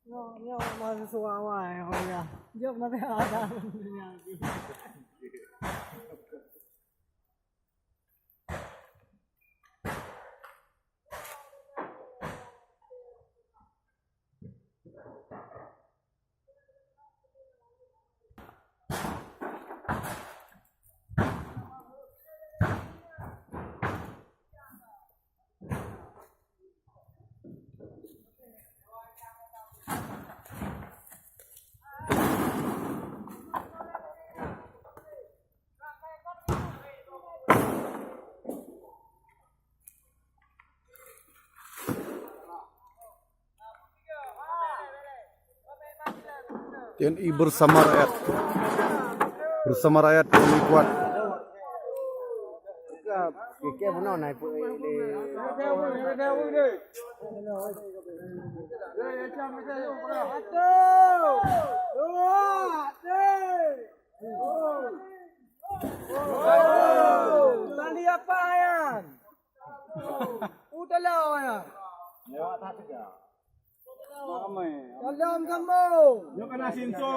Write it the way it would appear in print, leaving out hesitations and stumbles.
Nyo masih suawa ya. Jawab nanti ada dunia. TNI bersama rakyat. Bersama rakyat kami kuat. Kike benar naik Tadi apa ya? Udah lah ya. lewat tak juga. Dalam kamu. Yo kena sinso.